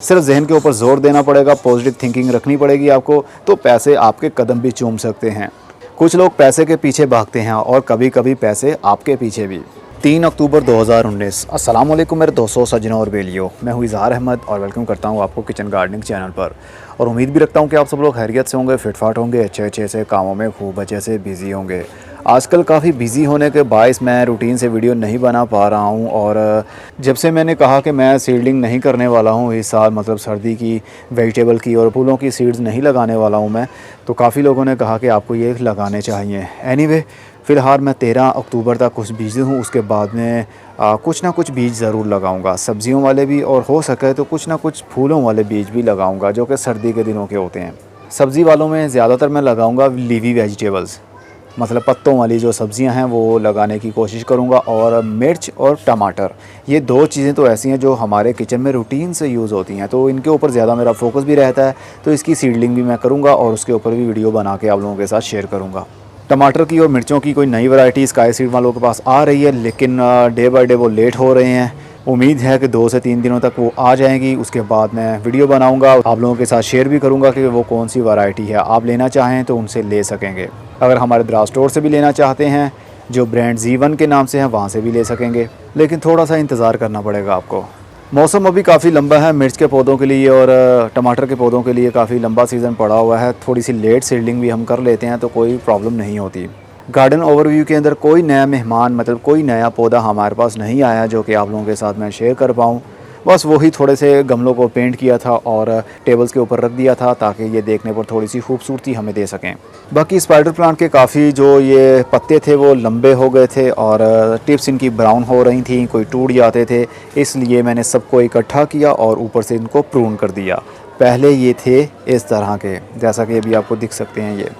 सिर्फ जहन के ऊपर जोर देना पड़ेगा, पॉजिटिव थिंकिंग रखनी पड़ेगी आपको, तो पैसे आपके कदम भी चूम सकते हैं। कुछ लोग पैसे के पीछे भागते हैं और कभी कभी पैसे आपके पीछे भी। 3 अक्टूबर 2019। अस्सलाम वालेकुम मेरे दोस्तों, सज्जनों और बेलियों। मैं हूँ इज़हार अहमद और वेलकम करता हूँ आपको किचन गार्डनिंग चैनल पर। और उम्मीद भी रखता हूँ कि आप सब लोग खैरियत से होंगे, फिटफाट होंगे, अच्छे से कामों में खूब अच्छे से बिज़ी होंगे। आजकल काफ़ी बिज़ी होने के बायस मैं रूटीन से वीडियो नहीं बना पा रहा हूँ। और जब से मैंने कहा कि मैं सीडलिंग नहीं करने वाला हूँ इस साल, मतलब सर्दी की वेजिटेबल की और फूलों की सीड्स नहीं लगाने वाला हूँ मैं, तो काफ़ी लोगों ने कहा कि आपको ये लगाने चाहिए। एनीवे, फ़िलहाल मैं 13 अक्टूबर तक कुछ बीज हूँ, उसके बाद में कुछ ना कुछ बीज ज़रूर लगाऊंगा, सब्जियों वाले भी, और हो सके तो कुछ ना कुछ फूलों वाले बीज भी लगाऊंगा जो कि सर्दी के दिनों के होते हैं। सब्ज़ी वालों में ज़्यादातर मैं लगाऊंगा लीवी वेजिटेबल्स, मतलब पत्तों वाली जो सब्ज़ियां हैं वो लगाने की कोशिश करूंगा। और मिर्च और टमाटर, ये दो चीज़ें तो ऐसी हैं जो हमारे किचन में रूटीन से यूज़ होती हैं, तो इनके ऊपर ज़्यादा मेरा फोकस भी रहता है। तो इसकी सीडलिंग भी मैं करूंगा और उसके ऊपर भी वीडियो बना के आप लोगों के साथ शेयर करूंगा। टमाटर की और मिर्चों की कोई नई वैरायटी स्काई सीड वालों के पास आ रही है, लेकिन डे बाय डे वो लेट हो रहे हैं। उम्मीद है कि 2 से 3 दिनों तक वो आ जाएंगी। उसके बाद मैं वीडियो बनाऊंगा, आप लोगों के साथ शेयर भी करूंगा कि वो कौन सी वैरायटी है। आप लेना चाहें तो उनसे ले सकेंगे। अगर हमारे द्रास स्टोर से भी लेना चाहते हैं, जो ब्रांड G1 के नाम से हैं, वहाँ से भी ले सकेंगे, लेकिन थोड़ा सा इंतज़ार करना पड़ेगा आपको। मौसम अभी काफ़ी लंबा है मिर्च के पौधों के लिए, और टमाटर के पौधों के लिए काफ़ी लंबा सीज़न पड़ा हुआ है। थोड़ी सी लेट सीडलिंग भी हम कर लेते हैं तो कोई प्रॉब्लम नहीं होती। गार्डन ओवरव्यू के अंदर कोई नया मेहमान, मतलब कोई नया पौधा हमारे पास नहीं आया जो कि आप लोगों के साथ मैं शेयर कर पाऊँ। बस वही थोड़े से गमलों को पेंट किया था और टेबल्स के ऊपर रख दिया था ताकि ये देखने पर थोड़ी सी खूबसूरती हमें दे सकें। बाकी स्पाइडर प्लांट के काफ़ी जो ये पत्ते थे वो लंबे हो गए थे और टिप्स इनकी ब्राउन हो रही थी, कोई टूट जाते थे, इसलिए मैंने सबको इकट्ठा किया और ऊपर से इनको प्रून कर दिया। पहले ये थे इस तरह के, जैसा कि अभी आपको दिख सकते हैं, ये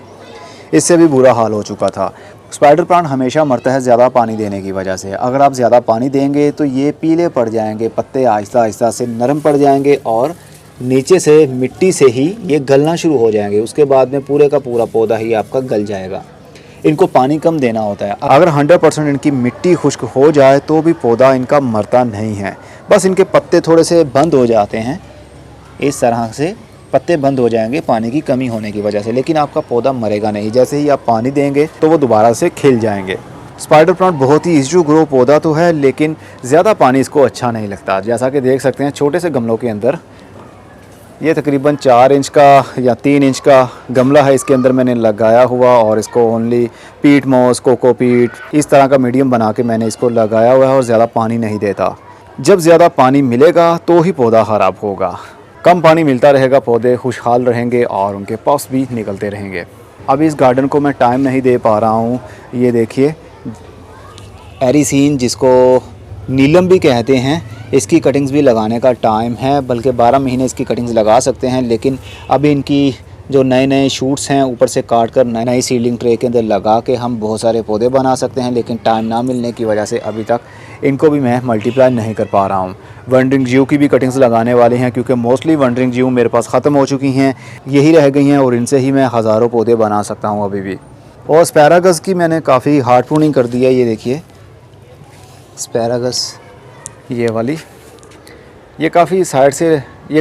इससे भी बुरा हाल हो चुका था। स्पाइडर प्लांट हमेशा मरता है ज़्यादा पानी देने की वजह से। अगर आप ज़्यादा पानी देंगे तो ये पीले पड़ जाएंगे, पत्ते आहिस्ता आहिस्ता से नरम पड़ जाएंगे और नीचे से मिट्टी से ही ये गलना शुरू हो जाएंगे। उसके बाद में पूरे का पूरा पौधा ही आपका गल जाएगा। इनको पानी कम देना होता है। अगर 100% इनकी मिट्टी खुश्क हो जाए तो भी पौधा इनका मरता नहीं है, बस इनके पत्ते थोड़े से बंद हो जाते हैं। इस तरह से पत्ते बंद हो जाएंगे पानी की कमी होने की वजह से, लेकिन आपका पौधा मरेगा नहीं। जैसे ही आप पानी देंगे तो वो दोबारा से खिल जाएंगे। स्पाइडर प्लांट बहुत ही इजी टू ग्रो पौधा तो है, लेकिन ज़्यादा पानी इसको अच्छा नहीं लगता। जैसा कि देख सकते हैं छोटे से गमलों के अंदर, ये तकरीबन 4 इंच का या 3 इंच का गमला है, इसके अंदर मैंने लगाया हुआ, और इसको ओनली पीट मॉस, कोकोपीट, इस तरह का मीडियम बना के मैंने इसको लगाया हुआ है और ज़्यादा पानी नहीं देता। जब ज़्यादा पानी मिलेगा तो ही पौधा ख़राब होगा। कम पानी मिलता रहेगा, पौधे खुशहाल रहेंगे और उनके पफ्स भी निकलते रहेंगे। अभी इस गार्डन को मैं टाइम नहीं दे पा रहा हूँ। ये देखिए एरिसीन, जिसको नीलम भी कहते हैं, इसकी कटिंग्स भी लगाने का टाइम है, बल्कि 12 महीने इसकी कटिंग्स लगा सकते हैं। लेकिन अभी इनकी जो नए नए शूट्स हैं ऊपर से काट कर नई सीडलिंग ट्रे के अंदर लगा के हम बहुत सारे पौधे बना सकते हैं, लेकिन टाइम ना मिलने की वजह से अभी तक इनको भी मैं मल्टीप्लाई नहीं कर पा रहा हूँ। वंडरिंग जीव की भी कटिंग्स लगाने वाले हैं, क्योंकि मोस्टली वंडरिंग जीव मेरे पास ख़त्म हो चुकी हैं, यही रह गई हैं, और इनसे ही मैं हज़ारों पौधे बना सकता हूँ अभी भी। और स्पैरागस की मैंने काफ़ी हार्ड प्रूनिंग कर दी है। ये देखिए स्पैरागस, ये वाली, ये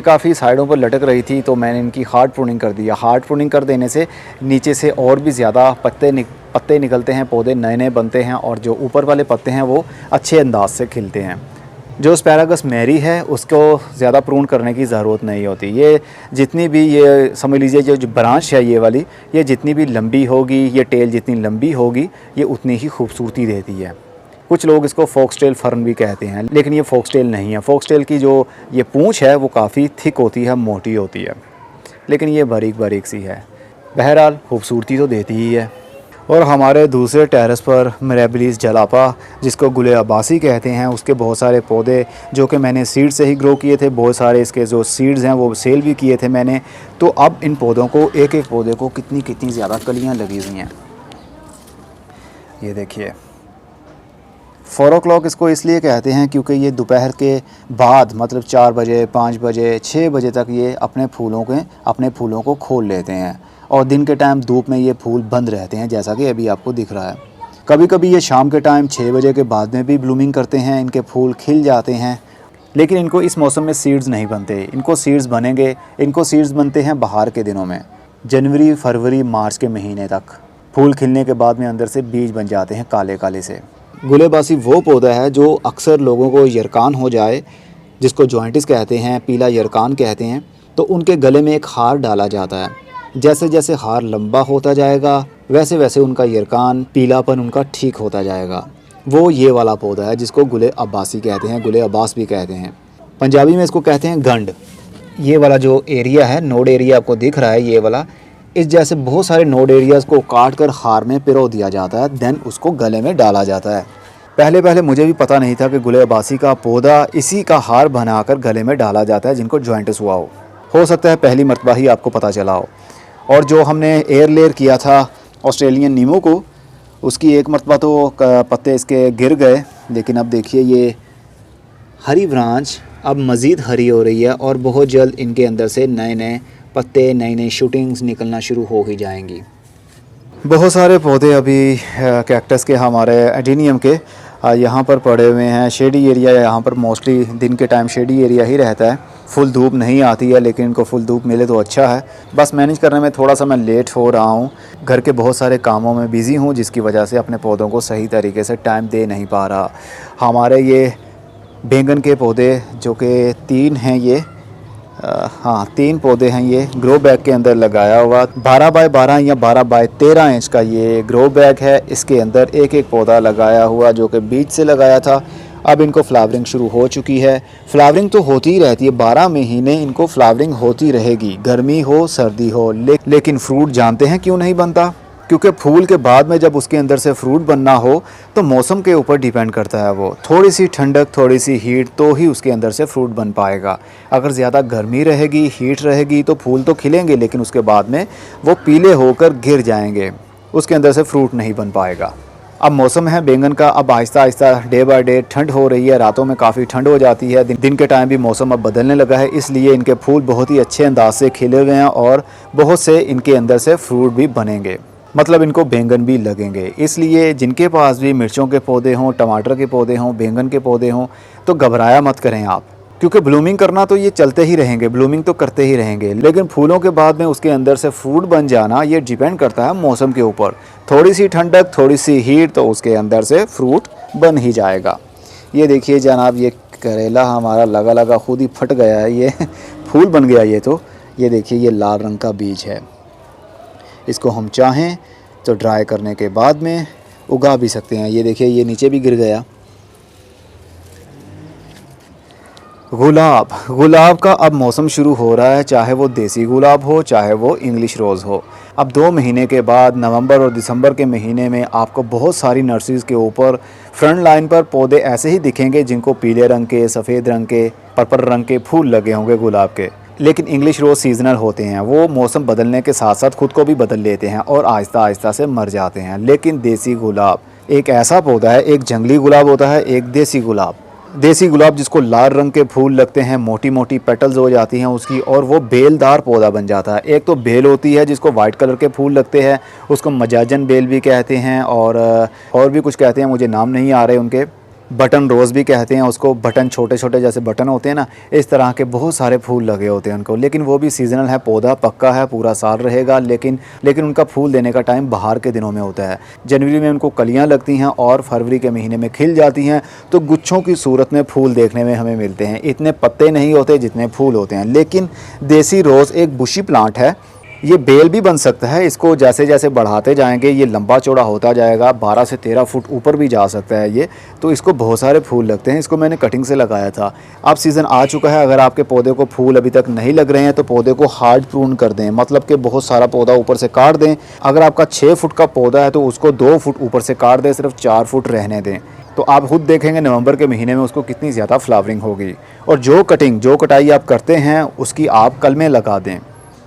काफ़ी साइडों पर लटक रही थी, तो मैंने इनकी हार्ड प्रूनिंग कर दिया। हार्ड प्रूनिंग कर देने से नीचे से और भी ज़्यादा पत्ते निकलते हैं, पौधे नए नए बनते हैं, और जो ऊपर वाले पत्ते हैं वो अच्छे अंदाज से खिलते हैं। जो स्पैरागस मैरी है उसको ज़्यादा प्रून करने की ज़रूरत नहीं होती। ये जितनी भी, ये समझ लीजिए जो ब्रांच है ये वाली, ये जितनी भी लंबी होगी, ये टेल जितनी लंबी होगी, ये उतनी ही खूबसूरती देती है। कुछ लोग इसको फॉक्सटेल फर्न भी कहते हैं, लेकिन ये फॉक्सटेल नहीं है। फॉक्सटेल की जो ये पूंछ है वो काफ़ी थिक होती है, मोटी होती है, लेकिन ये बारीक बारीक सी है। बहरहाल खूबसूरती तो देती ही है। और हमारे दूसरे टेरेस पर मिरेबिलिस जलापा, जिसको गुले अब्बासी कहते हैं, उसके बहुत सारे पौधे जो कि मैंने सीड से ही ग्रो किए थे, बहुत सारे इसके जो सीड्स हैं वो सेल भी किए थे मैंने। तो अब इन पौधों को, एक एक पौधे को कितनी ज़्यादा कलियाँ लगी हुई हैं। ये देखिए 4 o'clock इसको इसलिए कहते हैं क्योंकि ये दोपहर के बाद, मतलब 4 बजे, 5 बजे, 6 बजे तक ये अपने फूलों को खोल लेते हैं, और दिन के टाइम धूप में ये फूल बंद रहते हैं, जैसा कि अभी आपको दिख रहा है। कभी कभी ये शाम के टाइम 6 बजे के बाद में भी ब्लूमिंग करते हैं, इनके फूल खिल जाते हैं, लेकिन इनको इस मौसम में सीड्स नहीं बनते, इनको सीड्स बनेंगे, इनको सीड्स बनते हैं बाहर के दिनों में, जनवरी, फरवरी, मार्च के महीने तक। फूल खिलने के बाद में अंदर से बीज बन जाते हैं काले काले से। गुलेबासी वो पौधा है जो अक्सर लोगों को यरकान हो जाए, जिसको जॉइंटिस कहते हैं, पीला यरकान कहते हैं, तो उनके गले में एक हार डाला जाता है। जैसे जैसे हार लंबा होता जाएगा वैसे वैसे उनका यरकान, पीलापन उनका ठीक होता जाएगा। वो ये वाला पौधा है जिसको गुले अब्बासी कहते हैं, गुले अब्बास भी कहते हैं। पंजाबी में इसको कहते हैं गंड। ये वाला जो एरिया है, नोड एरिया आपको दिख रहा है ये वाला, इस जैसे बहुत सारे नोड एरियाज़ को काट कर हार में पिरो दिया जाता है, देन उसको गले में डाला जाता है। पहले पहले मुझे भी पता नहीं था कि गुले अब्बासी का पौधा इसी का हार बनाकर गले में डाला जाता है जिनको जॉइंटिस हुआ हो सकता है पहली मरतबा ही आपको पता चला हो। और जो हमने एयर लेयर किया था ऑस्ट्रेलियन नीमो को, उसकी एक मरतबा तो पत्ते इसके गिर गए, लेकिन अब देखिए ये हरी ब्रांच अब मज़ीद हरी हो रही है और बहुत जल्द इनके अंदर से नए नए पत्ते, नई नई शूटिंग्स निकलना शुरू हो ही जाएंगी। बहुत सारे पौधे अभी कैक्टस के, हमारे एडेनियम के यहाँ पर पड़े हुए हैं। शेडी एरिया यहाँ पर मोस्टली दिन के टाइम शेडी एरिया ही रहता है, फुल धूप नहीं आती है, लेकिन इनको फुल धूप मिले तो अच्छा है। बस मैनेज करने में थोड़ा सा मैं लेट हो रहा हूँ, घर के बहुत सारे कामों में बिज़ी हूँ, जिसकी वजह से अपने पौधों को सही तरीके से टाइम दे नहीं पा रहा। हमारे ये बैंगन के पौधे जो कि 3 हैं, ये 3 पौधे हैं, ये ग्रो बैग के अंदर लगाया हुआ 12 बाय 12 या 12 बाय 13 इंच का ये ग्रो बैग है। इसके अंदर एक एक पौधा लगाया हुआ जो कि बीज से लगाया था। अब इनको फ्लावरिंग शुरू हो चुकी है। फ्लावरिंग तो होती ही रहती है, 12 महीने इनको फ्लावरिंग होती रहेगी, गर्मी हो सर्दी हो। लेकिन फ्रूट जानते हैं क्यों नहीं बनता? क्योंकि फूल के बाद में जब उसके अंदर से फ्रूट बनना हो तो मौसम के ऊपर डिपेंड करता है। वो थोड़ी सी ठंडक, थोड़ी सी हीट तो ही उसके अंदर से फ्रूट बन पाएगा। अगर ज़्यादा गर्मी रहेगी, हीट रहेगी तो फूल तो खिलेंगे, लेकिन उसके बाद में वो पीले होकर गिर जाएंगे, उसके अंदर से फ्रूट नहीं बन पाएगा। अब मौसम है बैंगन का, अब Aahista Aahista day by day ठंड हो रही है, रातों में काफ़ी ठंड हो जाती है, दिन के टाइम भी मौसम अब बदलने लगा है, इसलिए इनके फूल बहुत ही अच्छे अंदाज से खिले हुए हैं और बहुत से इनके अंदर से फ्रूट भी बनेंगे, मतलब इनको बैंगन भी लगेंगे। इसलिए जिनके पास भी मिर्चों के पौधे हों, टमाटर के पौधे हों, बैंगन के पौधे हों, तो घबराया मत करें आप, क्योंकि ब्लूमिंग करना तो ये चलते ही रहेंगे, ब्लूमिंग तो करते ही रहेंगे, लेकिन फूलों के बाद में उसके अंदर से फ्रूट बन जाना ये डिपेंड करता है मौसम के ऊपर। थोड़ी सी ठंडक, थोड़ी सी हीट तो उसके अंदर से फ्रूट बन ही जाएगा। ये देखिए जनाब, ये करेला हमारा लगा लगा खुद ही फट गया है, ये फूल बन गया। ये देखिए ये लाल रंग का बीज है, इसको हम चाहें तो ड्राई करने के बाद में उगा भी सकते हैं। ये देखिए ये नीचे भी गिर गया। गुलाब का अब मौसम शुरू हो रहा है, चाहे वो देसी गुलाब हो, चाहे वो इंग्लिश रोज़ हो। अब 2 महीने के बाद नवंबर और दिसंबर के महीने में आपको बहुत सारी नर्सरीज़ के ऊपर फ्रंट लाइन पर पौधे ऐसे ही दिखेंगे जिनको पीले रंग के, सफ़ेद रंग के, पर्पल रंग के फूल लगे होंगे गुलाब के। लेकिन इंग्लिश रोज़ सीजनल होते हैं, वो मौसम बदलने के साथ साथ खुद को भी बदल लेते हैं और आहिस्ता आहिस्ता से मर जाते हैं। लेकिन देसी गुलाब एक ऐसा पौधा है, एक जंगली गुलाब होता है, एक देसी गुलाब। देसी गुलाब जिसको लाल रंग के फूल लगते हैं, मोटी मोटी पेटल्स हो जाती हैं उसकी, और वो बेलदार पौधा बन जाता है। एक तो बेल होती है जिसको वाइट कलर के फूल लगते हैं, उसको मजाजन बेल भी कहते हैं, और भी कुछ कहते हैं, मुझे नाम नहीं आ रहे उनके। बटन रोज़ भी कहते हैं उसको, बटन छोटे छोटे जैसे बटन होते हैं ना, इस तरह के बहुत सारे फूल लगे होते हैं उनको। लेकिन वो भी सीजनल है, पौधा पक्का है, पूरा साल रहेगा, लेकिन उनका फूल देने का टाइम बाहर के दिनों में होता है। जनवरी में उनको कलियां लगती हैं और फरवरी के महीने में खिल जाती हैं, तो गुच्छों की सूरत में फूल देखने में हमें मिलते हैं। इतने पत्ते नहीं होते जितने फूल होते हैं। लेकिन देसी रोज़ एक बुशी प्लांट है, ये बेल भी बन सकता है। इसको जैसे जैसे बढ़ाते जाएंगे ये लंबा चौड़ा होता जाएगा, 12 से 13 फुट ऊपर भी जा सकता है ये। तो इसको बहुत सारे फूल लगते हैं। इसको मैंने कटिंग से लगाया था। अब सीज़न आ चुका है, अगर आपके पौधे को फूल अभी तक नहीं लग रहे हैं तो पौधे को हार्ड प्रून कर दें, मतलब कि बहुत सारा पौधा ऊपर से काट दें। अगर आपका 6 फुट का पौधा है तो उसको 2 फुट ऊपर से काट दें, सिर्फ 4 फुट रहने दें। तो आप खुद देखेंगे नवंबर के महीने में उसको कितनी ज़्यादा फ्लावरिंग होगी। और जो कटाई आप करते हैं उसकी आप कलमें लगा दें।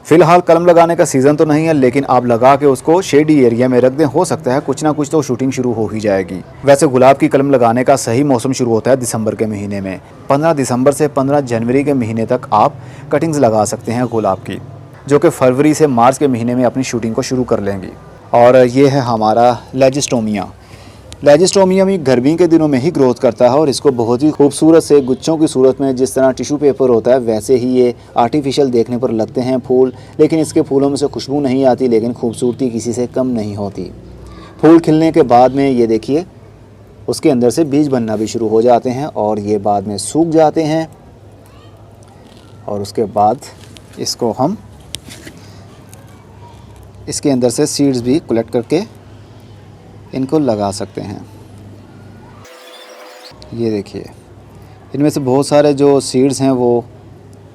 फ़िलहाल कलम लगाने का सीज़न तो नहीं है, लेकिन आप लगा के उसको शेडी एरिया में रख दें, हो सकता है कुछ ना कुछ तो शूटिंग शुरू हो ही जाएगी। वैसे गुलाब की कलम लगाने का सही मौसम शुरू होता है दिसंबर के महीने में। 15 दिसंबर से 15 जनवरी के महीने तक आप कटिंग्स लगा सकते हैं गुलाब की, जो कि फरवरी से मार्च के महीने में अपनी शूटिंग को शुरू कर लेंगी। और ये है हमारा लेजिस्टोमिया। लेजिस्ट्रोमियम ही गर्मी के दिनों में ही ग्रोथ करता है और इसको बहुत ही खूबसूरत से गुच्छों की सूरत में, जिस तरह टिश्यू पेपर होता है वैसे ही ये आर्टिफिशियल देखने पर लगते हैं फूल, लेकिन इसके फूलों में से खुशबू नहीं आती, लेकिन खूबसूरती किसी से कम नहीं होती। फूल खिलने के बाद में ये देखिए उसके अंदर से बीज बनना भी शुरू हो जाते हैं और ये बाद में सूख जाते हैं और उसके बाद इसको हम इसके अंदर से सीड्स भी कलेक्ट करके इनको लगा सकते हैं। ये देखिए इनमें से बहुत सारे जो सीड्स हैं वो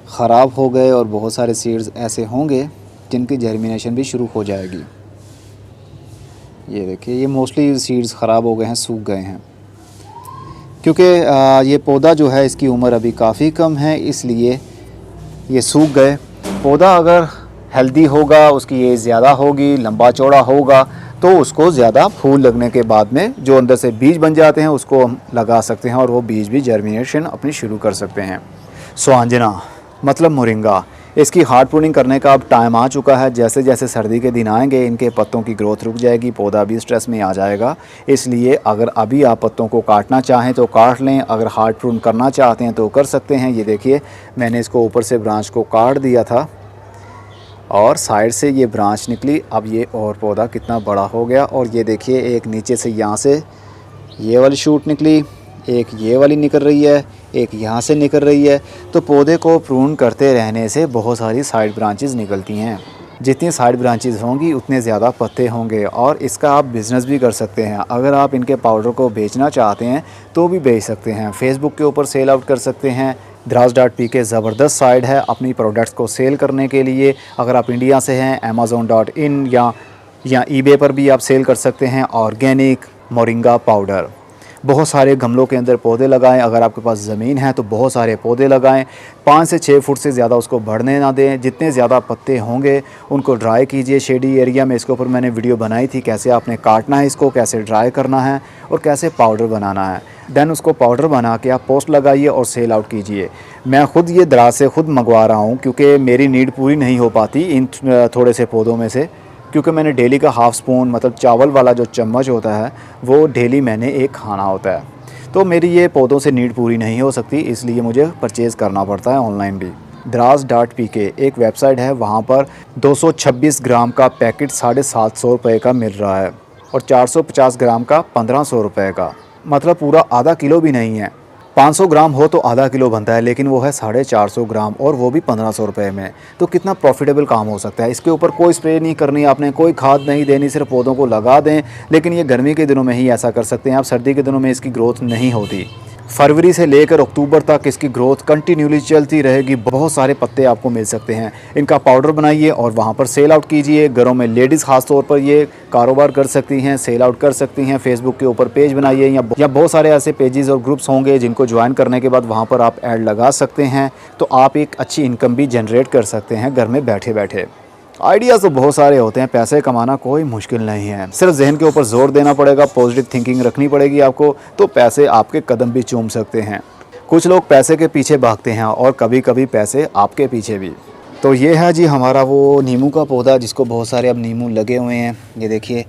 ख़राब हो गए और बहुत सारे सीड्स ऐसे होंगे जिनकी जर्मिनेशन भी शुरू हो जाएगी। ये देखिए ये मोस्टली सीड्स ख़राब हो गए हैं, सूख गए हैं, क्योंकि ये पौधा जो है इसकी उम्र अभी काफ़ी कम है, इसलिए ये सूख गए। पौधा अगर हेल्दी होगा, उसकी एज ज़्यादा होगी, लंबा चौड़ा होगा, तो उसको ज़्यादा फूल लगने के बाद में जो अंदर से बीज बन जाते हैं उसको हम लगा सकते हैं और वो बीज भी जर्मिनेशन अपनी शुरू कर सकते हैं। स्वांजना मतलब मोरिंगा, इसकी हार्ड प्रूनिंग करने का अब टाइम आ चुका है। जैसे जैसे सर्दी के दिन आएंगे इनके पत्तों की ग्रोथ रुक जाएगी, पौधा भी स्ट्रेस में आ जाएगा। इसलिए अगर अभी आप पत्तों को काटना चाहें तो काट लें, अगर हार्ड प्रून करना चाहते हैं तो कर सकते हैं। ये देखिए मैंने इसको ऊपर से ब्रांच को काट दिया था और साइड से ये ब्रांच निकली। अब ये और पौधा कितना बड़ा हो गया और ये देखिए एक नीचे से यहाँ से ये वाली शूट निकली, एक ये वाली निकल रही है, एक यहाँ से निकल रही है। तो पौधे को प्रून करते रहने से बहुत सारी साइड ब्रांचेस निकलती हैं। जितनी साइड ब्रांचेस होंगी उतने ज़्यादा पत्ते होंगे और इसका आप बिज़नेस भी कर सकते हैं। अगर आप इनके पाउडर को बेचना चाहते हैं तो भी बेच सकते हैं। फेसबुक के ऊपर सेल आउट कर सकते हैं। Draaz.pk ज़बरदस्त साइट है अपनी प्रोडक्ट्स को सेल करने के लिए। अगर आप इंडिया से हैं Amazon.in या eBay पर भी आप सेल कर सकते हैं। ऑर्गेनिक मोरिंगा पाउडर, बहुत सारे गमलों के अंदर पौधे लगाएं। अगर आपके पास ज़मीन है तो बहुत सारे पौधे लगाएं। 5 से 6 फुट से ज़्यादा उसको बढ़ने ना दें। जितने ज़्यादा पत्ते होंगे उनको ड्राई कीजिए शेडी एरिया में। इसके ऊपर मैंने वीडियो बनाई थी कैसे आपने काटना है, इसको कैसे ड्राई करना है और कैसे पाउडर बनाना है। देन उसको पाउडर बना के आप पोस्ट लगाइए और सेल आउट कीजिए। मैं ख़ुद ये दराज से ख़ुद मंगवा रहा हूँ क्योंकि मेरी नीड पूरी नहीं हो पाती इन थोड़े से पौधों में से, क्योंकि मैंने डेली का हाफ़ स्पून मतलब चावल वाला जो चम्मच होता है वो डेली मैंने एक खाना होता है। तो मेरी ये पौधों से नीड पूरी नहीं हो सकती, इसलिए मुझे परचेज़ करना पड़ता है ऑनलाइन भी। Draaz.pk एक वेबसाइट है, वहाँ पर 226 ग्राम का पैकेट 750 रुपये का मिल रहा है और 450 ग्राम का 1500 रुपये का, मतलब पूरा आधा किलो भी नहीं है। 500 ग्राम हो तो आधा किलो बनता है, लेकिन वो है 450 ग्राम और वो भी 1500 रुपये में। तो कितना प्रॉफिटेबल काम हो सकता है। इसके ऊपर कोई स्प्रे नहीं करनी आपने, कोई खाद नहीं देनी, सिर्फ पौधों को लगा दें। लेकिन ये गर्मी के दिनों में ही ऐसा कर सकते हैं आप, सर्दी के दिनों में इसकी ग्रोथ नहीं होती। फरवरी से लेकर अक्टूबर तक इसकी ग्रोथ कंटिन्यूली चलती रहेगी। बहुत सारे पत्ते आपको मिल सकते हैं। इनका पाउडर बनाइए और वहाँ पर सेल आउट कीजिए। घरों में लेडीज़ ख़ास तौर पर ये कारोबार कर सकती हैं, सेल आउट कर सकती हैं। फेसबुक के ऊपर पेज बनाइए या बहुत सारे ऐसे पेजेस और ग्रुप्स होंगे जिनको ज्वाइन करने के बाद वहाँ पर आप ऐड लगा सकते हैं। तो आप एक अच्छी इनकम भी जनरेट कर सकते हैं घर में बैठे बैठे। आइडियाज़ तो बहुत सारे होते हैं, पैसे कमाना कोई मुश्किल नहीं है। सिर्फ जहन के ऊपर जोर देना पड़ेगा, पॉजिटिव थिंकिंग रखनी पड़ेगी आपको, तो पैसे आपके कदम भी चूम सकते हैं। कुछ लोग पैसे के पीछे भागते हैं और कभी कभी पैसे आपके पीछे भी। तो ये है जी हमारा वो नींबू का पौधा जिसको बहुत सारे अब नींबू लगे हुए हैं। ये देखिए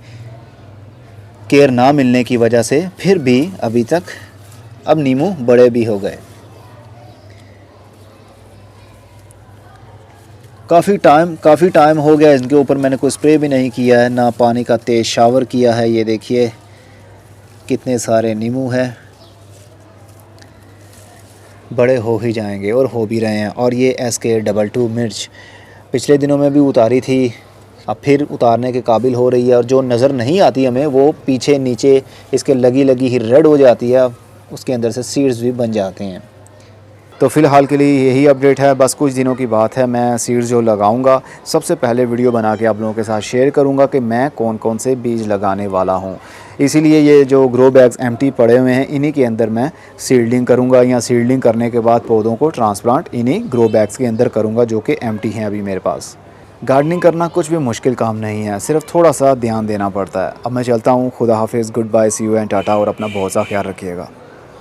केयर ना मिलने की वजह से फिर भी अभी तक अब नींबू बड़े भी हो गए। काफ़ी टाइम हो गया इनके ऊपर मैंने कोई स्प्रे भी नहीं किया है, ना पानी का तेज़ शावर किया है। ये देखिए कितने सारे नींबू हैं, बड़े हो ही जाएंगे और हो भी रहे हैं। और ये SK22 मिर्च पिछले दिनों में भी उतारी थी, अब फिर उतारने के काबिल हो रही है। और जो नज़र नहीं आती हमें वो पीछे नीचे इसके लगी ही रेड हो जाती है, उसके अंदर से सीड्स भी बन जाते हैं। तो फ़िलहाल के लिए यही अपडेट है, बस कुछ दिनों की बात है। मैं सीड्स जो लगाऊंगा सबसे पहले वीडियो बना के आप लोगों के साथ शेयर करूंगा कि मैं कौन कौन से बीज लगाने वाला हूं। इसीलिए ये जो ग्रो बैग्स एम्प्टी पड़े हुए हैं इन्हीं के अंदर मैं सीडलिंग करूंगा, या सीडलिंग करने के बाद पौधों को ट्रांसप्लांट इन्हीं ग्रो बैग्स के अंदर करूँगा जो कि एम्प्टी हैं अभी मेरे पास। गार्डनिंग करना कुछ भी मुश्किल काम नहीं है, सिर्फ थोड़ा सा ध्यान देना पड़ता है। अब मैं चलता हूँ, खुदा हाफिज़, good bye, see you and tata, और अपना बहुत सा ख्याल रखिएगा।